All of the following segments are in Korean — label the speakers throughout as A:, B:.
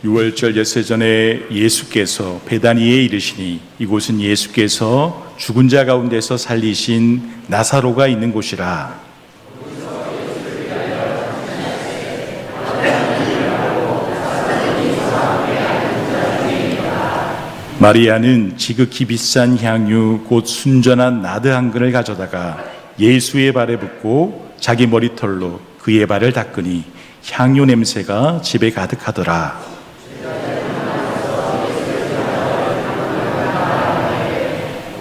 A: 유월절 예세 전에 예수께서 베다니에 이르시니 이곳은 예수께서 죽은 자 가운데서 살리신 나사로가 있는 곳이라. 마리아는 지극히 비싼 향유 곧 순전한 나드 한 근을 가져다가 예수의 발에 붓고 자기 머리털로 그의 발을 닦으니 향유 냄새가 집에 가득하더라.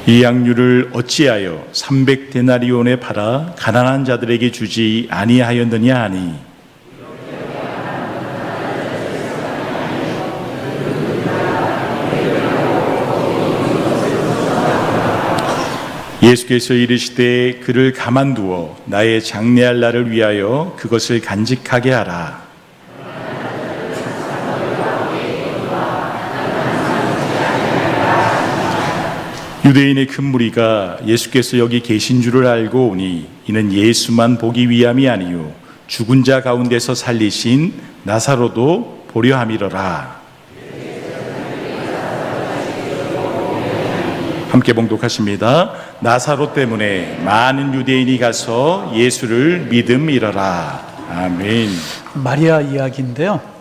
A: 이 향유를 어찌하여 300데나리온에 팔아 가난한 자들에게 주지 아니하였느냐 하니 예수께서 이르시되 그를 가만두어 나의 장례할 날을 위하여 그것을 간직하게 하라. 유대인의 큰 무리가 예수께서 여기 계신 줄을 알고 오니 이는 예수만 보기 위함이 아니요 죽은 자 가운데서 살리신 나사로도 보려 함이러라. 함께 봉독하십니다. 나사로 때문에 많은 유대인이 가서 예수를 믿음이러라. 아멘.
B: 마리아 이야기인데요.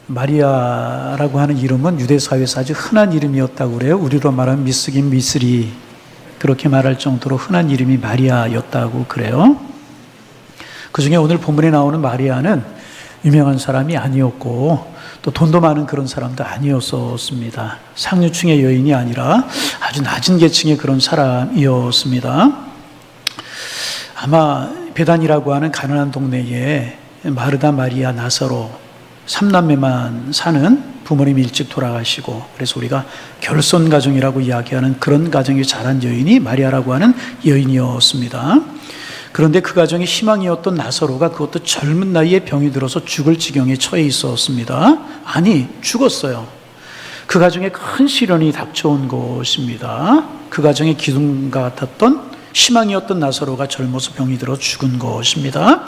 B: 마리아라고 하는 이름은 유대 사회에서 아주 흔한 이름이었다고 그래요. 우리로 말하면 미스긴 미스리 그렇게 말할 정도로 흔한 이름이 마리아였다고 그래요. 그중에 오늘 본문에 나오는 마리아는 유명한 사람이 아니었고 또 돈도 많은 그런 사람도 아니었습니다. 상류층의 여인이 아니라 아주 낮은 계층의 그런 사람이었습니다. 아마 베단이라고 하는 가난한 동네에 마르다, 마리아, 나사로 3남매만 사는, 부모님이 일찍 돌아가시고 그래서 우리가 결손 가정이라고 이야기하는 그런 가정에 자란 여인이 마리아라고 하는 여인이었습니다. 그런데 그 가정의 희망이었던 나사로가 그것도 젊은 나이에 병이 들어서 죽을 지경에 처해 있었습니다. 아니, 죽었어요. 그 가정에 큰 시련이 닥쳐온 것입니다. 그 가정의 기둥과 같았던 희망이었던 나사로가 젊어서 병이 들어 죽은 것입니다.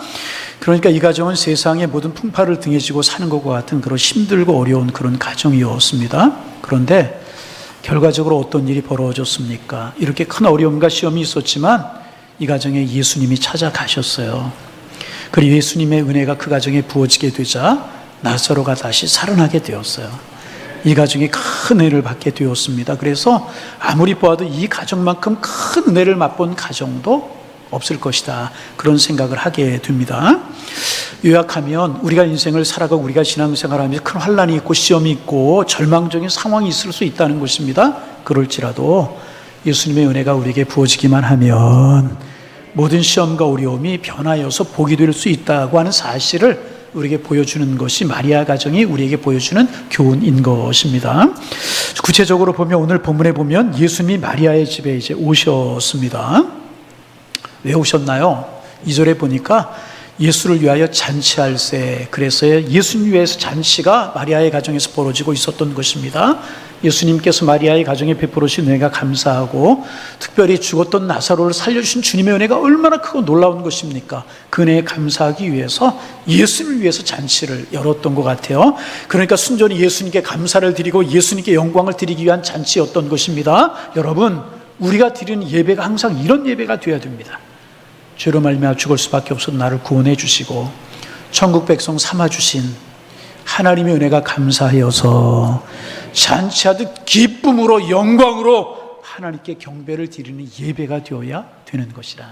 B: 그러니까 이 가정은 세상의 모든 풍파를 등에 지고 사는 것과 같은 그런 힘들고 어려운 그런 가정이었습니다. 그런데 결과적으로 어떤 일이 벌어졌습니까? 이렇게 큰 어려움과 시험이 있었지만 이 가정에 예수님이 찾아가셨어요. 그리고 예수님의 은혜가 그 가정에 부어지게 되자 나사로가 다시 살아나게 되었어요. 이 가정이 큰 은혜를 받게 되었습니다. 그래서 아무리 보아도 이 가정만큼 큰 은혜를 맛본 가정도 없을 것이다, 그런 생각을 하게 됩니다. 요약하면 우리가 인생을 살아가고 우리가 신앙생활하면서 큰 환난이 있고 시험이 있고 절망적인 상황이 있을 수 있다는 것입니다. 그럴지라도 예수님의 은혜가 우리에게 부어지기만 하면 모든 시험과 어려움이 변하여서 복이 될 수 있다고 하는 사실을 우리에게 보여주는 것이 마리아 가정이 우리에게 보여주는 교훈인 것입니다. 구체적으로 보면 오늘 본문에 보면 예수님이 마리아의 집에 이제 오셨습니다. 왜 오셨나요? 2절에 보니까 예수를 위하여 잔치할세, 그래서 예수님 위해서 잔치가 마리아의 가정에서 벌어지고 있었던 것입니다. 예수님께서 마리아의 가정에 베풀으신 은혜가 감사하고 특별히 죽었던 나사로를 살려주신 주님의 은혜가 얼마나 크고 놀라운 것입니까? 그 은혜에 감사하기 위해서 예수님을 위해서 잔치를 열었던 것 같아요. 그러니까 순전히 예수님께 감사를 드리고 예수님께 영광을 드리기 위한 잔치였던 것입니다. 여러분, 우리가 드리는 예배가 항상 이런 예배가 되어야 됩니다. 죄로 말미암아 죽을 수밖에 없어도 나를 구원해 주시고 천국 백성 삼아 주신 하나님의 은혜가 감사하여서 잔치하듯 기쁨으로 영광으로 하나님께 경배를 드리는 예배가 되어야 되는 것이라.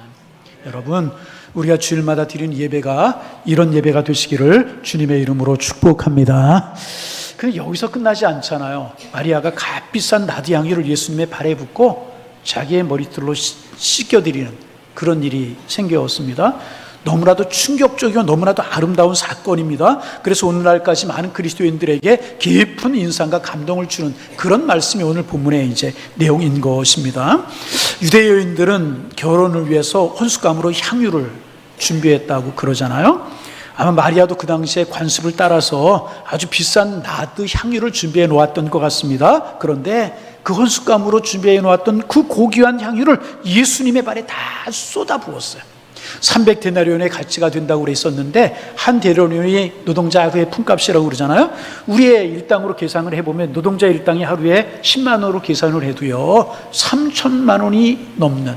B: 여러분, 우리가 주일마다 드리는 예배가 이런 예배가 되시기를 주님의 이름으로 축복합니다. 근데 여기서 끝나지 않잖아요. 마리아가 값비싼 나드 향유를 예수님의 발에 붓고 자기의 머리털로 씻겨드리는 그런 일이 생겼습니다. 너무나도 충격적이고 너무나도 아름다운 사건입니다. 그래서 오늘날까지 많은 그리스도인들에게 깊은 인상과 감동을 주는 그런 말씀이 오늘 본문의 이제 내용인 것입니다. 유대인들은 결혼을 위해서 혼수감으로 향유를 준비했다고 그러잖아요. 아마 마리아도 그 당시에 관습을 따라서 아주 비싼 나드 향유를 준비해 놓았던 것 같습니다. 그런데 그 혼수감으로 준비해 놓았던 그 고귀한 향유를 예수님의 발에 다 쏟아 부었어요. 300데나리온의 가치가 된다고 그랬었는데, 한 데나리온이 노동자의 품값이라고 그러잖아요. 우리의 일당으로 계산을 해보면 노동자 일당이 하루에 10만 원으로 계산을 해도요 3천만 원이 넘는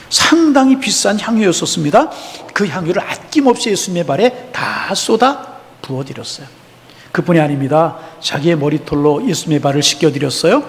B: 상당히 비싼 향유였었습니다. 그 향유를 아낌없이 예수님의 발에 다 쏟아 부어드렸어요. 그뿐이 아닙니다. 자기의 머리털로 예수님의 발을 씻겨드렸어요.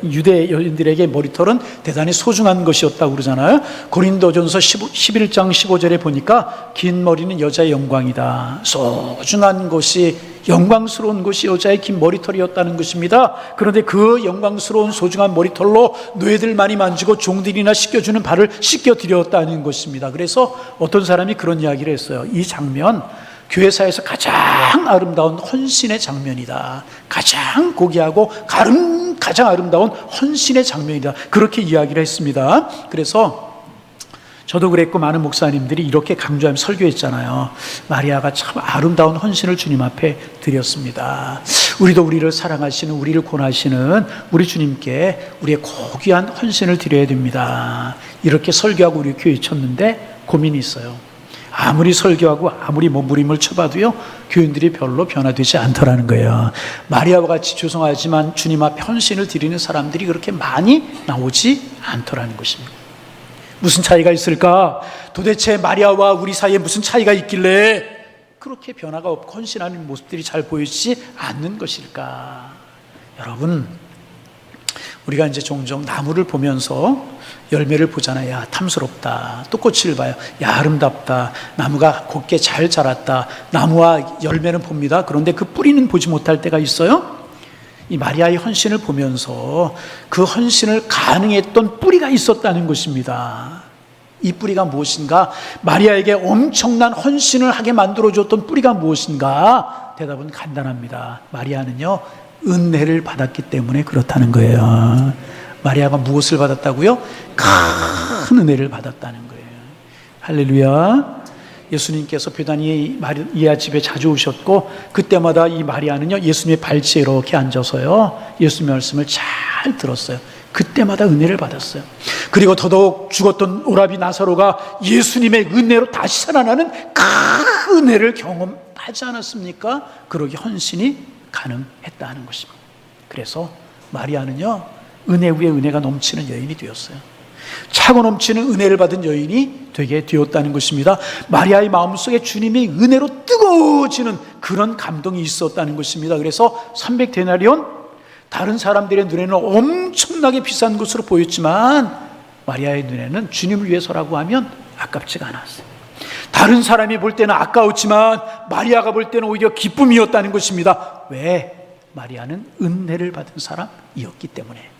B: 유대인들에게 머리털은 대단히 소중한 것이었다고 그러잖아요. 고린도전서 11장 15절에 보니까 긴 머리는 여자의 영광이다. 소중한 것이, 영광스러운 것이 여자의 긴 머리털이었다는 것입니다. 그런데 그 영광스러운 소중한 머리털로 노예들 많이 만지고 종들이나 씻겨주는 발을 씻겨드렸다는 것입니다. 그래서 어떤 사람이 그런 이야기를 했어요. 이 장면, 교회사에서 가장 아름다운 헌신의 장면이다. 가장 고귀하고 가장 아름다운 헌신의 장면이다. 그렇게 이야기를 했습니다. 그래서 저도 그랬고 많은 목사님들이 이렇게 강조하며 설교했잖아요. 마리아가 참 아름다운 헌신을 주님 앞에 드렸습니다. 우리도 우리를 사랑하시는, 우리를 권하시는 우리 주님께 우리의 고귀한 헌신을 드려야 됩니다. 이렇게 설교하고 우리 교회 쳤는데 고민이 있어요. 아무리 설교하고 아무리 몸부림을 쳐봐도요 교인들이 별로 변화되지 않더라는 거예요. 마리아와 같이 죄송하지만 주님 앞에 헌신을 드리는 사람들이 그렇게 많이 나오지 않더라는 것입니다. 무슨 차이가 있을까? 도대체 마리아와 우리 사이에 무슨 차이가 있길래 그렇게 변화가 없고 헌신하는 모습들이 잘 보이지 않는 것일까? 여러분, 우리가 이제 종종 나무를 보면서 열매를 보잖아요. 야, 탐스럽다. 또 꽃을 봐요. 야, 아름답다. 나무가 곱게 잘 자랐다. 나무와 열매는 봅니다. 그런데 그 뿌리는 보지 못할 때가 있어요. 이 마리아의 헌신을 보면서 그 헌신을 가능했던 뿌리가 있었다는 것입니다. 이 뿌리가 무엇인가? 마리아에게 엄청난 헌신을 하게 만들어줬던 뿌리가 무엇인가? 대답은 간단합니다. 마리아는요 은혜를 받았기 때문에 그렇다는 거예요. 마리아가 무엇을 받았다고요? 큰 은혜를 받았다는 거예요. 할렐루야. 예수님께서 베다니 마리아 집에 자주 오셨고 그때마다 이 마리아는요 예수님의 발치에 이렇게 앉아서요 예수님의 말씀을 잘 들었어요. 그때마다 은혜를 받았어요. 그리고 더더욱 죽었던 오라비 나사로가 예수님의 은혜로 다시 살아나는 큰 은혜를 경험하지 않았습니까? 그러기 헌신이 가능했다는 것입니다. 그래서 마리아는요 은혜 위에 은혜가 넘치는 여인이 되었어요. 차고 넘치는 은혜를 받은 여인이 되게 되었다는 것입니다. 마리아의 마음속에 주님의 은혜로 뜨거워지는 그런 감동이 있었다는 것입니다. 그래서 300데나리온, 다른 사람들의 눈에는 엄청나게 비싼 것으로 보였지만 마리아의 눈에는 주님을 위해서라고 하면 아깝지가 않았어요. 다른 사람이 볼 때는 아까웠지만 마리아가 볼 때는 오히려 기쁨이었다는 것입니다. 왜? 마리아는 은혜를 받은 사람이었기 때문에.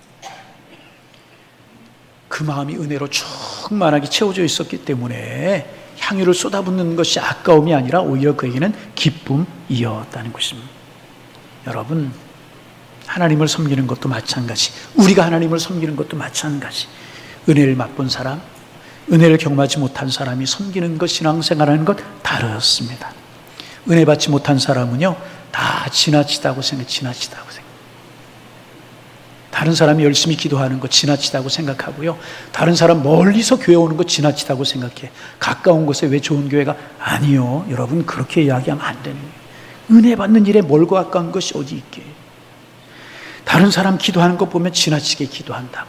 B: 그 마음이 은혜로 충만하게 채워져 있었기 때문에 향유를 쏟아붓는 것이 아까움이 아니라 오히려 그에게는 기쁨이었다는 것입니다. 여러분, 하나님을 섬기는 것도 마찬가지, 우리가 하나님을 섬기는 것도 마찬가지. 은혜를 맛본 사람, 은혜를 경험하지 못한 사람이 섬기는 것, 신앙생활하는 것 다르습니다. 은혜 받지 못한 사람은요 다 지나치다고 생각해요. 다른 사람이 열심히 기도하는 것 지나치다고 생각하고요, 다른 사람 멀리서 교회 오는 것 지나치다고 생각해. 가까운 곳에 왜 좋은 교회가? 아니요, 여러분 그렇게 이야기하면 안 되는 거예요. 은혜 받는 일에 멀고 가까운 것이 어디 있게. 다른 사람 기도하는 것 보면 지나치게 기도한다고.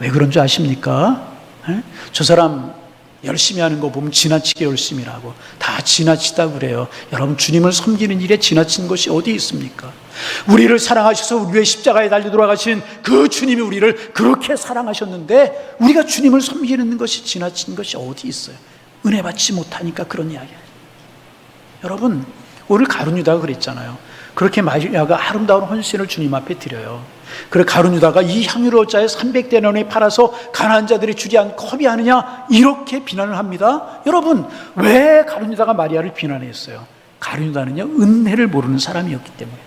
B: 왜 그런 줄 아십니까? 저 사람 열심히 하는 거 보면 지나치게 열심히 하고 다 지나치다고 그래요. 여러분, 주님을 섬기는 일에 지나친 것이 어디 있습니까? 우리를 사랑하셔서 우리의 십자가에 달려 돌아가신 그 주님이 우리를 그렇게 사랑하셨는데 우리가 주님을 섬기는 것이 지나친 것이 어디 있어요? 은혜 받지 못하니까 그런 이야기예요. 여러분, 오늘 가룟 유다가 그랬잖아요. 그렇게 마리아가 아름다운 헌신을 주님 앞에 드려요. 그래 가룟 유다가 이 향유를 어찌하여 300데나리온에 팔아서 가난한 자들이 주지 않고 허비하느냐 이렇게 비난을 합니다. 여러분, 왜 가룟 유다가 마리아를 비난했어요? 가룟 유다는요 은혜를 모르는 사람이었기 때문에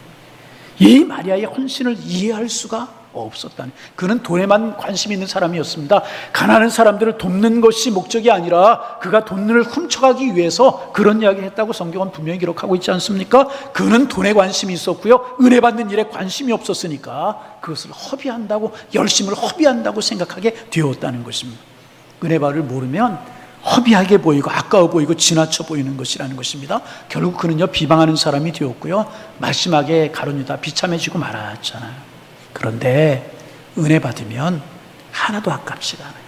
B: 이 마리아의 헌신을 이해할 수가 없었다는. 그는 돈에만 관심 있는 사람이었습니다. 가난한 사람들을 돕는 것이 목적이 아니라 그가 돈을 훔쳐가기 위해서 그런 이야기를 했다고 성경은 분명히 기록하고 있지 않습니까? 그는 돈에 관심이 있었고요, 은혜 받는 일에 관심이 없었으니까 그것을 허비한다고, 열심을 허비한다고 생각하게 되었다는 것입니다. 은혜 받을 모르면 허비하게 보이고 아까워 보이고 지나쳐 보이는 것이라는 것입니다. 결국 그는요 비방하는 사람이 되었고요, 마지막에 가룟 유다 비참해지고 말았잖아요. 그런데 은혜 받으면 하나도 아깝지가 않아요.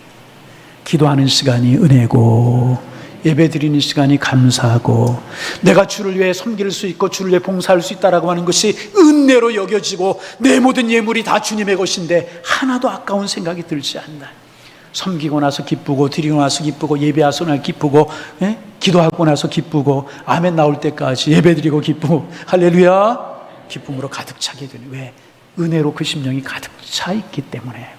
B: 기도하는 시간이 은혜고, 예배 드리는 시간이 감사하고, 내가 주를 위해 섬길 수 있고 주를 위해 봉사할 수 있다라고 하는 것이 은혜로 여겨지고, 내 모든 예물이 다 주님의 것인데 하나도 아까운 생각이 들지 않나. 섬기고 나서 기쁘고, 드리고 나서 기쁘고, 예배하고 나서 기쁘고, 기도하고 나서 기쁘고, 아멘 나올 때까지 예배 드리고 기쁘고, 할렐루야, 기쁨으로 가득 차게 되는. 왜? 은혜로 그 심령이 가득 차 있기 때문에.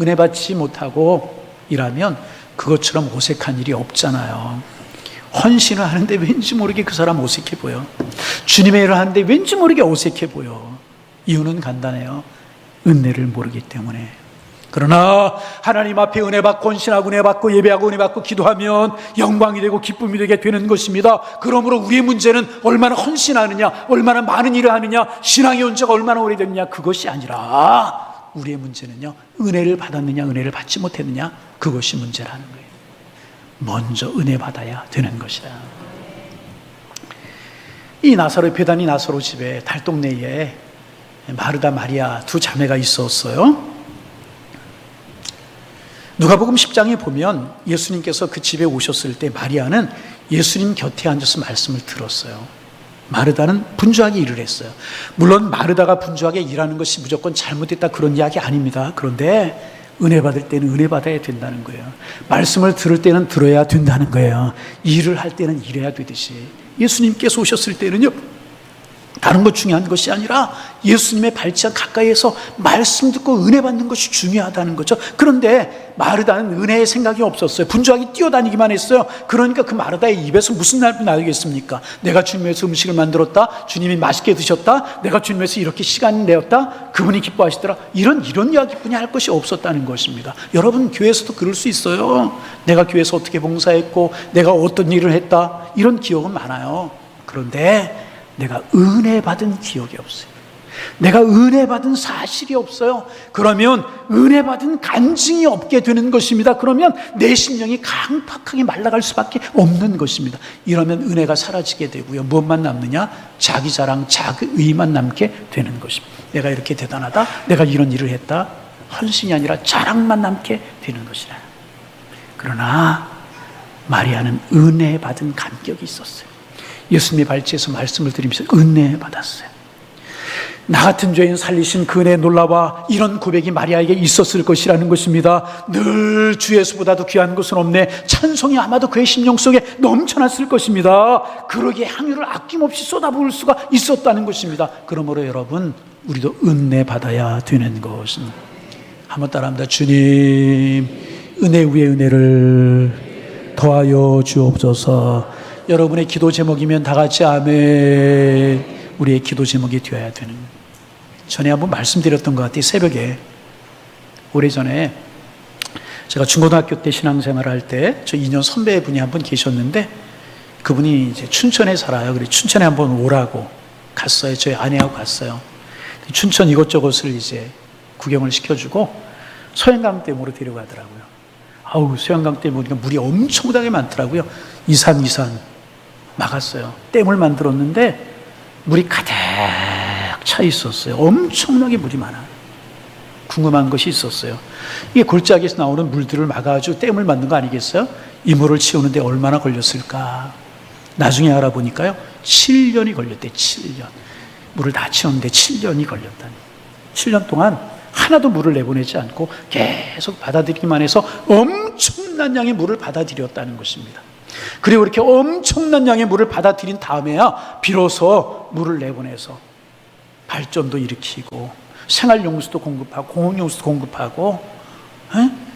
B: 은혜 받지 못하고 일하면 그것처럼 어색한 일이 없잖아요. 헌신을 하는데 왠지 모르게 그 사람 어색해 보여. 주님의 일을 하는데 왠지 모르게 어색해 보여. 이유는 간단해요. 은혜를 모르기 때문에. 그러나 하나님 앞에 은혜 받고 헌신하고 은혜 받고 예배하고 은혜 받고 기도하면 영광이 되고 기쁨이 되게 되는 것입니다. 그러므로 우리의 문제는 얼마나 헌신하느냐, 얼마나 많은 일을 하느냐, 신앙의 연자가 얼마나 오래됐느냐, 그것이 아니라 우리의 문제는요, 은혜를 받았느냐 은혜를 받지 못했느냐, 그것이 문제라는 거예요. 먼저 은혜 받아야 되는 것이다. 이 나사로, 베다니 나사로 집에 달동네에 마르다 마리아 두 자매가 있었어요. 누가복음 10장에 보면 예수님께서 그 집에 오셨을 때 마리아는 예수님 곁에 앉아서 말씀을 들었어요. 마르다는 분주하게 일을 했어요. 물론 마르다가 분주하게 일하는 것이 무조건 잘못됐다 그런 이야기 아닙니다. 그런데 은혜 받을 때는 은혜 받아야 된다는 거예요. 말씀을 들을 때는 들어야 된다는 거예요. 일을 할 때는 일해야 되듯이 예수님께서 오셨을 때는요, 다른 것 중요한 것이 아니라 예수님의 발치한 가까이에서 말씀 듣고 은혜 받는 것이 중요하다는 거죠. 그런데 마르다는 은혜의 생각이 없었어요. 분주하게 뛰어다니기만 했어요. 그러니까 그 마르다의 입에서 무슨 말이 나오겠습니까? 내가 주님 위해서 음식을 만들었다, 주님이 맛있게 드셨다, 내가 주님 위해서 이렇게 시간을 내었다, 그분이 기뻐하시더라, 이런 이야기뿐이 할 것이 없었다는 것입니다. 여러분 교회에서도 그럴 수 있어요. 내가 교회에서 어떻게 봉사했고 내가 어떤 일을 했다, 이런 기억은 많아요. 그런데 내가 은혜 받은 기억이 없어요. 내가 은혜 받은 사실이 없어요. 그러면 은혜 받은 간증이 없게 되는 것입니다. 그러면 내 심령이 강팍하게 말라갈 수밖에 없는 것입니다. 이러면 은혜가 사라지게 되고요, 무엇만 남느냐? 자기 자랑, 자기의만 남게 되는 것입니다. 내가 이렇게 대단하다, 내가 이런 일을 했다, 헌신이 아니라 자랑만 남게 되는 것이라. 그러나 마리아는 은혜 받은 감격이 있었어요. 예수님의 발치에서 말씀을 드리면서 은혜 받았어요. 나 같은 죄인 살리신 그 은혜에 놀라와, 이런 고백이 마리아에게 있었을 것이라는 것입니다. 늘 주 예수보다도 귀한 것은 없네, 찬송이 아마도 그의 심령 속에 넘쳐났을 것입니다. 그러기에 향유를 아낌없이 쏟아부을 수가 있었다는 것입니다. 그러므로 여러분, 우리도 은혜 받아야 되는 것은, 한번 따라합니다. 주님, 은혜 위에 은혜를 더하여 주옵소서. 여러분의 기도 제목이면 다 같이 아멘. 우리의 기도 제목이 되어야 되는. 전에 한번 말씀드렸던 것 같아요. 새벽에, 오래전에 제가 중고등학교 때 신앙생활을 할 때 저 2년 선배분이 한 분 계셨는데, 그분이 이제 춘천에 살아요. 그래서 춘천에 한번 오라고 갔어요. 저희 아내하고 갔어요. 춘천 이것저것을 이제 구경을 시켜주고 소양강댐으로 데려가더라고요. 아우, 소양강댐 보니까 물이 엄청나게 많더라고요. 이산 막았어요. 댐을 만들었는데 물이 가득 차 있었어요. 엄청나게 물이 많아요. 궁금한 것이 있었어요. 이게 골짜기에서 나오는 물들을 막아가지고 댐을 만든 거 아니겠어요? 이 물을 치우는데 얼마나 걸렸을까? 나중에 알아보니까요, 7년이 걸렸대. 7년. 물을 다 치웠는데 7년이 걸렸다니. 7년 동안 하나도 물을 내보내지 않고 계속 받아들이기만 해서 엄청난 양의 물을 받아들였다는 것입니다. 그리고 이렇게 엄청난 양의 물을 받아들인 다음에야 비로소 물을 내보내서 발전도 일으키고 생활용수도 공급하고 공용수도 공급하고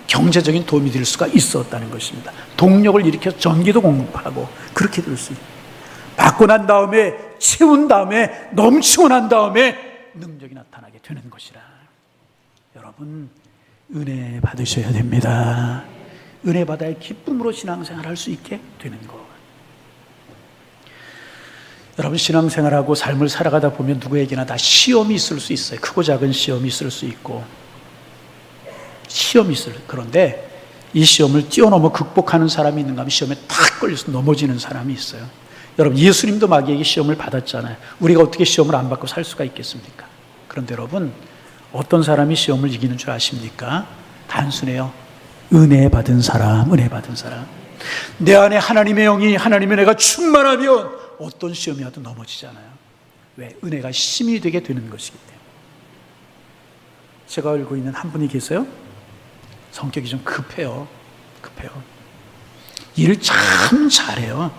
B: 경제적인 도움이 될 수가 있었다는 것입니다. 동력을 일으켜서 전기도 공급하고 그렇게 될 수 있어요. 받고 난 다음에, 채운 다음에, 넘치고 난 다음에 능력이 나타나게 되는 것이라. 여러분, 은혜 받으셔야 됩니다. 은혜 받아야 기쁨으로 신앙생활 할 수 있게 되는 것. 여러분, 신앙생활하고 삶을 살아가다 보면 누구에게나 다 시험이 있을 수 있어요. 크고 작은 시험이 있을 수 있고, 시험이 있을. 그런데 이 시험을 뛰어넘어 극복하는 사람이 있는가 하면 시험에 탁 걸려서 넘어지는 사람이 있어요. 여러분, 예수님도 마귀에게 시험을 받았잖아요. 우리가 어떻게 시험을 안 받고 살 수가 있겠습니까? 그런데 여러분, 어떤 사람이 시험을 이기는 줄 아십니까? 단순해요. 은혜 받은 사람, 은혜 받은 사람. 내 안에 하나님의 영이, 하나님의 은혜가 충만하면 어떤 시험이 와도 넘어지잖아요. 왜? 은혜가 힘이 되게 되는 것이기 때문에. 제가 알고 있는 한 분이 계세요. 성격이 좀 급해요. 일을 참 잘해요.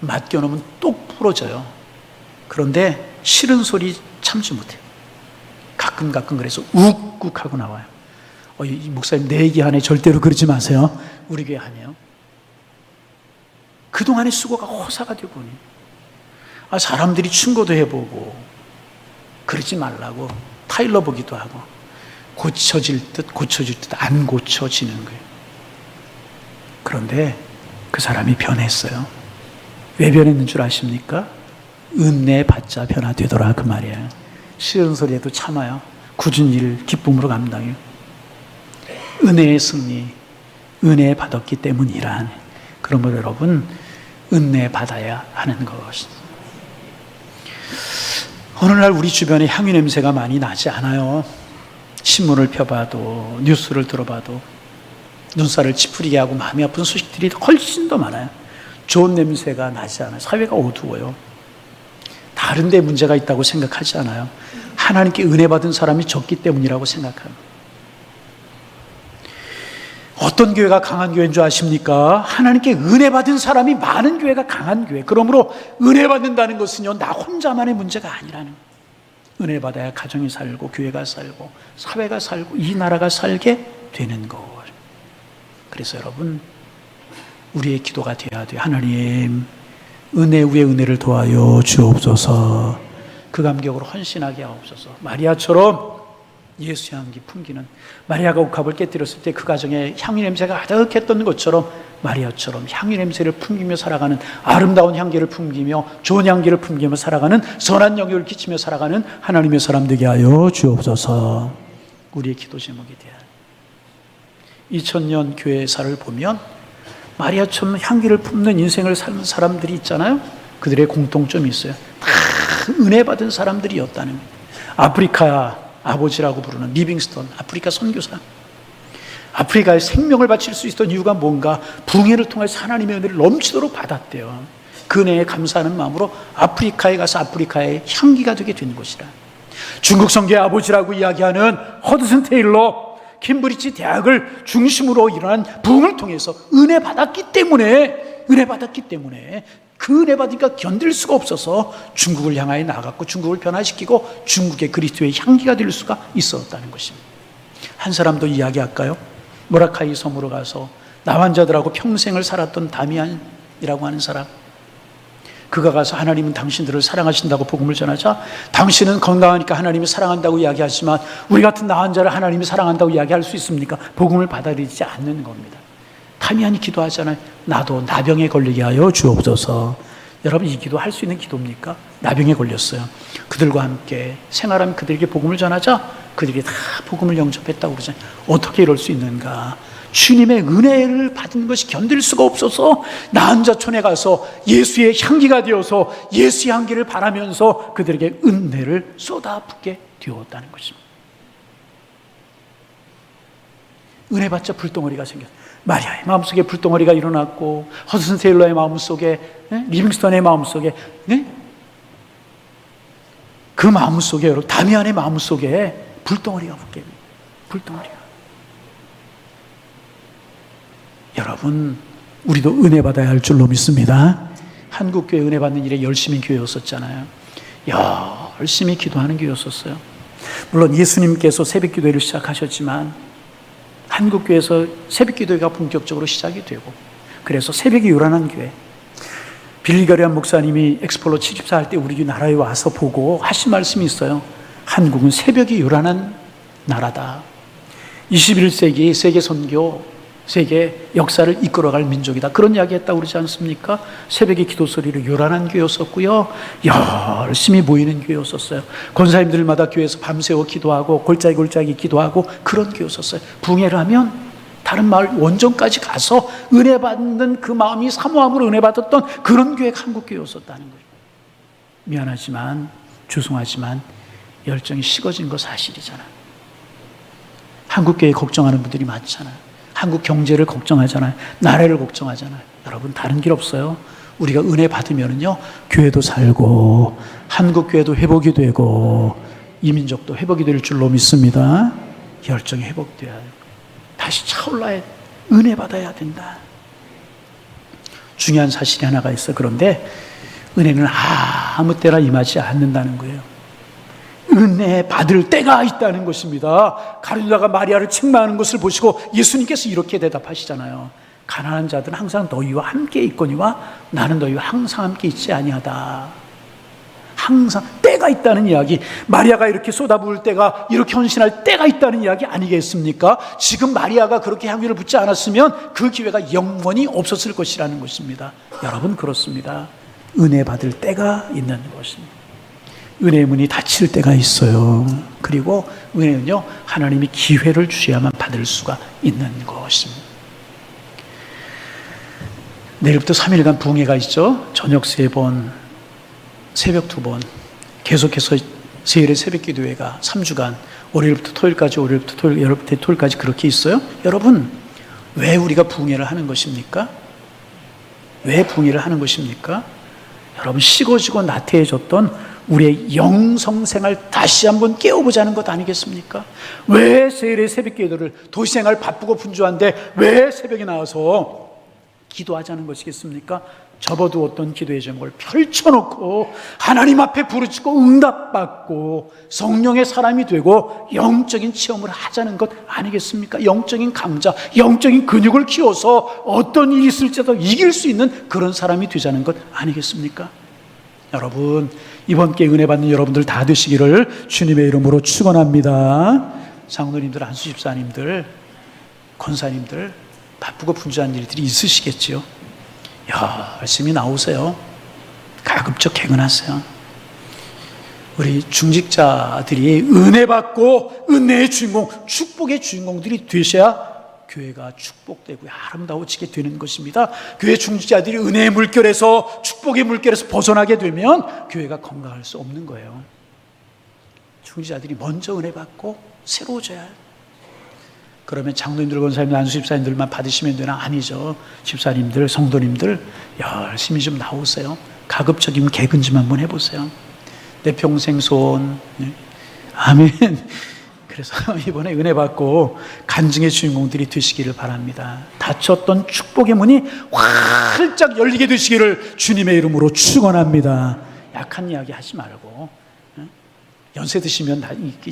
B: 맡겨놓으면 똑 부러져요. 그런데 싫은 소리 참지 못해요. 가끔 그래서 욱욱 하고 나와요. 이 목사님 내 얘기하네. 절대로 그러지 마세요. 우리 교회 아니에요. 그동안의 수고가 허사가 되고 보니 사람들이 충고도 해보고 그러지 말라고 타일러 보기도 하고 고쳐질 듯 안 고쳐지는 거예요. 그런데 그 사람이 변했어요. 왜 변했는 줄 아십니까? 은혜 받자 변화되더라 그 말이에요. 싫은 소리에도 참아요. 굳은 일 기쁨으로 감당해요. 은혜의 승리, 은혜 받았기 때문이란. 그러므로 여러분, 은혜 받아야 하는 것입니다. 어느 날 우리 주변에 향유 냄새가 많이 나지 않아요? 신문을 펴봐도 뉴스를 들어봐도 눈살을 찌푸리게 하고 마음이 아픈 소식들이 훨씬 더 많아요. 좋은 냄새가 나지 않아요. 사회가 어두워요. 다른 데 문제가 있다고 생각하지 않아요. 하나님께 은혜 받은 사람이 적기 때문이라고 생각합니다. 어떤 교회가 강한 교회인 줄 아십니까? 하나님께 은혜 받은 사람이 많은 교회가 강한 교회. 그러므로 은혜 받는다는 것은요, 나 혼자만의 문제가 아니라는 거예요. 은혜 받아야 가정이 살고 교회가 살고 사회가 살고 이 나라가 살게 되는 것. 그래서 여러분, 우리의 기도가 되어야 돼요. 하나님, 은혜 위에 은혜를 더하여 주옵소서. 그 감격으로 헌신하게 하옵소서. 마리아처럼 예수 향기 풍기는, 마리아가 옥합을 깨뜨렸을 때 그 가정에 향유 냄새가 가득했던 것처럼 마리아처럼 향유 냄새를 풍기며 살아가는, 아름다운 향기를 풍기며 좋은 향기를 풍기며 살아가는, 선한 영향을 끼치며 살아가는 하나님의 사람 되게 하여 주옵소서. 우리의 기도 제목이 돼야 해요. 2000년 교회사를 보면 마리아처럼 향기를 품는 인생을 사는 사람들이 있잖아요. 그들의 공통점이 있어요. 다 은혜 받은 사람들이었다는 거예요. 아프리카 아버지라고 부르는 리빙스턴, 아프리카 선교사. 아프리카에 생명을 바칠 수 있었던 이유가 뭔가? 붕해를 통해서 하나님의 은혜를 넘치도록 받았대요. 그 은혜에 감사하는 마음으로 아프리카에 가서 아프리카의 향기가 되게 된 것이라. 중국 선교의 아버지라고 이야기하는 허드슨 테일러, 캠브리지 대학을 중심으로 일어난 부흥을 통해서 은혜 받았기 때문에 그 은혜 받으니까 견딜 수가 없어서 중국을 향하여 나갔고 중국을 변화시키고 중국의 그리스도의 향기가 될 수가 있었다는 것입니다. 한 사람 더 이야기할까요? 모라카이 섬으로 가서 나환자들하고 평생을 살았던 다미안이라고 하는 사람, 그가 가서 하나님은 당신들을 사랑하신다고 복음을 전하자, 당신은 건강하니까 하나님이 사랑한다고 이야기하지만 우리 같은 나환자를 하나님이 사랑한다고 이야기할 수 있습니까? 복음을 받아들이지 않는 겁니다. 다미안이 기도하잖아요. 나도 나병에 걸리게 하여 주옵소서. 여러분, 이 기도 할 수 있는 기도입니까? 나병에 걸렸어요. 그들과 함께 생활하면 그들에게 복음을 전하자 그들이 다 복음을 영접했다고 그러잖아요. 어떻게 이럴 수 있는가? 주님의 은혜를 받은 것이 견딜 수가 없어서 나한자촌에 가서 예수의 향기가 되어서 예수의 향기를 바라면서 그들에게 은혜를 쏟아붓게 되었다는 것입니다. 은혜 받자 불덩어리가 생겼어요. 마리아의 마음속에 불덩어리가 일어났고, 허드슨 테일러의 마음속에, 리빙스턴의 마음속에, 그 마음속에, 여러분, 다미안의 마음속에 불덩어리가 붙게 됩니다. 불덩어리가. 여러분, 우리도 은혜 받아야 할 줄로 믿습니다. 한국교회 은혜 받는 일에 열심히 교회였었잖아요. 열심히 기도하는 교회였었어요. 물론 예수님께서 새벽기도회를 시작하셨지만 한국교회에서 새벽기도회가 본격적으로 시작이 되고, 그래서 새벽이 요란한 교회, 빌리 그레이엄 목사님이 엑스폴로 74 할 때 우리 나라에 와서 보고 하신 말씀이 있어요. 한국은 새벽이 요란한 나라다. 21세기 세계 선교, 세계 역사를 이끌어갈 민족이다. 그런 이야기 했다고 그러지 않습니까? 새벽의 기도 소리로 요란한 교회였었고요. 열심히 모이는 교회였었어요. 권사님들마다 교회에서 밤새워 기도하고 골짜기 기도하고 그런 교회였었어요. 붕해를 하면 다른 마을 원정까지 가서 은혜 받는 그 마음이 사모함으로 은혜 받았던 그런 교회가 한국교회였었다는 거예요. 미안하지만, 죄송하지만 열정이 식어진 거 사실이잖아. 한국교회 걱정하는 분들이 많잖아요. 한국 경제를 걱정하잖아요. 나라를 걱정하잖아요. 여러분, 다른 길 없어요. 우리가 은혜 받으면요, 교회도 살고 한국교회도 회복이 되고 이 민족도 회복이 될 줄로 믿습니다. 열정이 회복돼야 돼요. 다시 차올라야, 은혜 받아야 된다. 중요한 사실이 하나가 있어. 그런데 은혜는 아무 때나 임하지 않는다는 거예요. 은혜 받을 때가 있다는 것입니다. 가룟유다가 마리아를 책망하는 것을 보시고 예수님께서 이렇게 대답하시잖아요. 가난한 자들은 항상 너희와 함께 있거니와 나는 너희와 항상 함께 있지 아니하다. 항상 때가 있다는 이야기. 마리아가 이렇게 쏟아부을 때가, 이렇게 헌신할 때가 있다는 이야기 아니겠습니까? 지금 마리아가 그렇게 향유를 붓지 않았으면 그 기회가 영원히 없었을 것이라는 것입니다. 여러분, 그렇습니다. 은혜 받을 때가 있는 것입니다. 은혜의 문이 닫힐 때가 있어요. 그리고 은혜는요, 하나님이 기회를 주셔야만 받을 수가 있는 것입니다. 내일부터 3일간 부흥회가 있죠. 저녁 3번, 새벽 2번, 계속해서 세일의 새벽 기도회가 3주간, 월요일부터 토요일까지, 월요일부터 토요일, 여러분부터 토요일까지 그렇게 있어요. 여러분, 왜 우리가 부흥회를 하는 것입니까? 왜 부흥회를 하는 것입니까? 여러분, 식어지고 나태해졌던 우리의 영성생활 다시 한번 깨워보자는 것 아니겠습니까? 왜 세일의 새벽 기도를, 도시생활 바쁘고 분주한데 왜 새벽에 나와서 기도하자는 것이겠습니까? 접어두었던 기도의 제목을 펼쳐놓고 하나님 앞에 부르짖고 응답받고 성령의 사람이 되고 영적인 체험을 하자는 것 아니겠습니까? 영적인 강자, 영적인 근육을 키워서 어떤 일이 있을지라도 이길 수 있는 그런 사람이 되자는 것 아니겠습니까? 여러분, 이번 기회에 은혜 받는 여러분들 다 되시기를 주님의 이름으로 축원합니다. 장로님들, 안수집사님들, 권사님들, 바쁘고 분주한 일들이 있으시겠지요. 열심히 나오세요. 가급적 개근하세요. 우리 중직자들이 은혜 받고 은혜의 주인공, 축복의 주인공들이 되셔야 교회가 축복되고 아름다워지게 되는 것입니다. 교회 중직자들이 은혜의 물결에서, 축복의 물결에서 벗어나게 되면 교회가 건강할 수 없는 거예요. 중직자들이 먼저 은혜 받고 새로워져야 해요. 그러면 장로님들, 권사님들, 안수집사님들만 받으시면 되나? 아니죠. 집사님들, 성도님들 열심히 좀 나오세요. 가급적이면 개근 좀 한번 해보세요. 내 평생 소원. 아멘. 그래서 이번에 은혜 받고 간증의 주인공들이 되시기를 바랍니다. 닫혔던 축복의 문이 활짝 열리게 되시기를 주님의 이름으로 축원합니다. 약한 이야기 하지 말고, 연세 드시면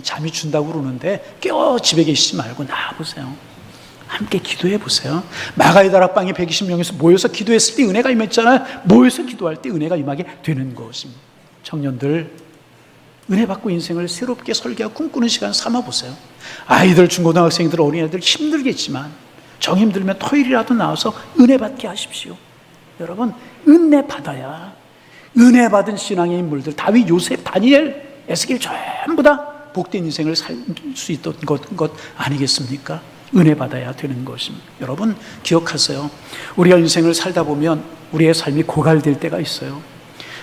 B: 잠이 준다고 그러는데 깨어 집에 계시지 말고 나와보세요. 함께 기도해 보세요. 마가의 다락방에 120명에서 모여서 기도했을 때 은혜가 임했잖아요. 모여서 기도할 때 은혜가 임하게 되는 것입니다. 청년들, 은혜 받고 인생을 새롭게 설계하고 꿈꾸는 시간 삼아보세요. 아이들, 중고등학생들, 어린애들 힘들겠지만 정 힘들면 토요일이라도 나와서 은혜 받게 하십시오. 여러분, 은혜 받아야 은혜 받은 신앙의 인물들, 다윗, 요셉, 다니엘, 에스겔 전부 다 복된 인생을 살 수 있던 것 아니겠습니까? 은혜 받아야 되는 것입니다. 여러분, 기억하세요. 우리가 인생을 살다 보면 우리의 삶이 고갈될 때가 있어요.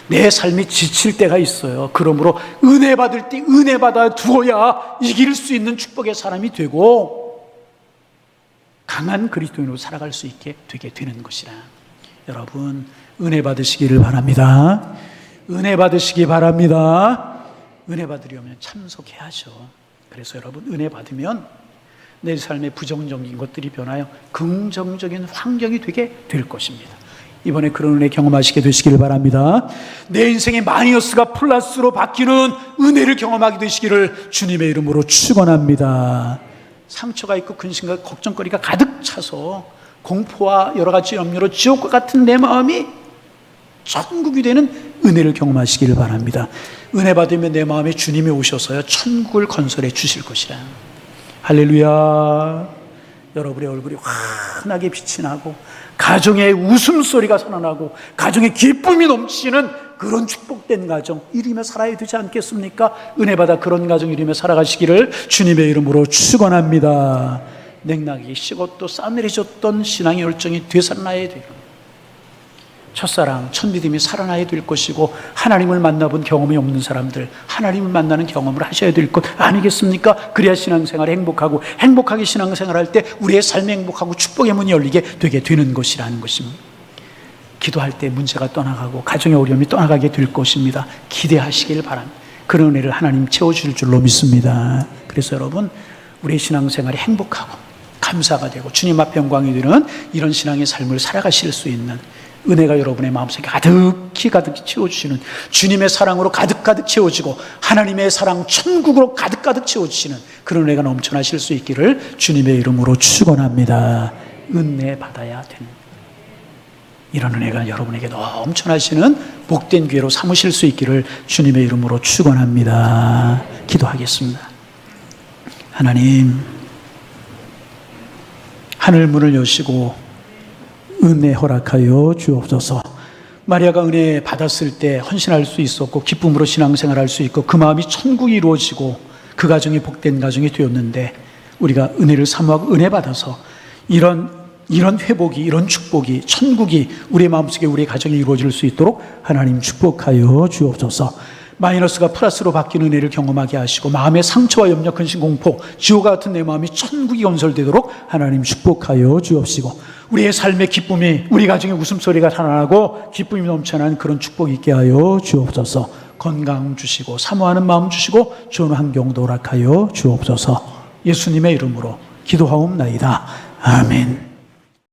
B: 내 삶이 지칠 때가 있어요. 그러므로 은혜 받을 때 은혜 받아 두어야 이길 수 있는 축복의 사람이 되고 강한 그리스도인으로 살아갈 수 있게 되게 되는 것이라. 여러분, 은혜 받으시기를 바랍니다. 은혜 받으시기 바랍니다. 은혜 받으려면 참석해야죠. 그래서 여러분, 은혜 받으면 내 삶의 부정적인 것들이 변하여 긍정적인 환경이 되게 될 것입니다. 이번에 그런 은혜 경험하시게 되시기를 바랍니다. 내 인생의 마이너스가 플러스로 바뀌는 은혜를 경험하게 되시기를 주님의 이름으로 축원합니다. 상처가 있고 근심과 걱정거리가 가득 차서 공포와 여러 가지 염려로 지옥과 같은 내 마음이 천국이 되는 은혜를 경험하시기를 바랍니다. 은혜 받으면 내 마음에 주님이 오셔서요 천국을 건설해 주실 것이라. 할렐루야. 여러분의 얼굴이 환하게 빛이 나고 가정의 웃음소리가 살아나고 가정의 기쁨이 넘치는 그런 축복된 가정 이루며 살아야 되지 않겠습니까? 은혜 받아 그런 가정 이루며 살아가시기를 주님의 이름으로 축원합니다. 냉나게 식고 또 싸늘해졌던 신앙의 열정이 되살아나야 돼요. 첫사랑, 첫믿음이 살아나야 될 것이고, 하나님을 만나본 경험이 없는 사람들, 하나님을 만나는 경험을 하셔야 될 것 아니겠습니까? 그래야 신앙생활이 행복하고, 행복하게 신앙생활할 때 우리의 삶이 행복하고 축복의 문이 열리게 되게 되는 것이라는 것입니다. 기도할 때 문제가 떠나가고 가정의 어려움이 떠나가게 될 것입니다. 기대하시길 바랍니다. 그런 은혜를 하나님 채워주실 줄로 믿습니다. 그래서 여러분, 우리의 신앙생활이 행복하고 감사가 되고 주님 앞에 영광이 되는 이런 신앙의 삶을 살아가실 수 있는 은혜가 여러분의 마음속에 가득히 채워주시는, 주님의 사랑으로 가득가득 채워지고 하나님의 사랑 천국으로 가득가득 채워주시는 그런 은혜가 넘쳐나실 수 있기를 주님의 이름으로 축원합니다. 은혜 받아야 되는 이런 은혜가 여러분에게 넘쳐나시는 복된 기회로 삼으실 수 있기를 주님의 이름으로 축원합니다. 기도하겠습니다. 하나님, 하늘 문을 여시고 은혜 허락하여 주옵소서. 마리아가 은혜 받았을 때 헌신할 수 있었고 기쁨으로 신앙생활할 수 있고 그 마음이 천국이 이루어지고 그 가정이 복된 가정이 되었는데, 우리가 은혜를 사모하고 은혜 받아서 이런 회복이, 이런 축복이, 천국이 우리의 마음속에, 우리의 가정에 이루어질 수 있도록 하나님 축복하여 주옵소서. 마이너스가 플러스로 바뀌는 은혜를 경험하게 하시고 마음의 상처와 염려, 근심, 공포, 지옥과 같은 내 마음이 천국이 건설되도록 하나님 축복하여 주옵시고, 우리의 삶의 기쁨이, 우리 가정의 웃음소리가 살아나고 기쁨이 넘쳐나는 그런 축복이 있게 하여 주옵소서. 건강 주시고 사모하는 마음 주시고 좋은 환경도 허락하여 주옵소서. 예수님의 이름으로 기도하옵나이다. 아멘.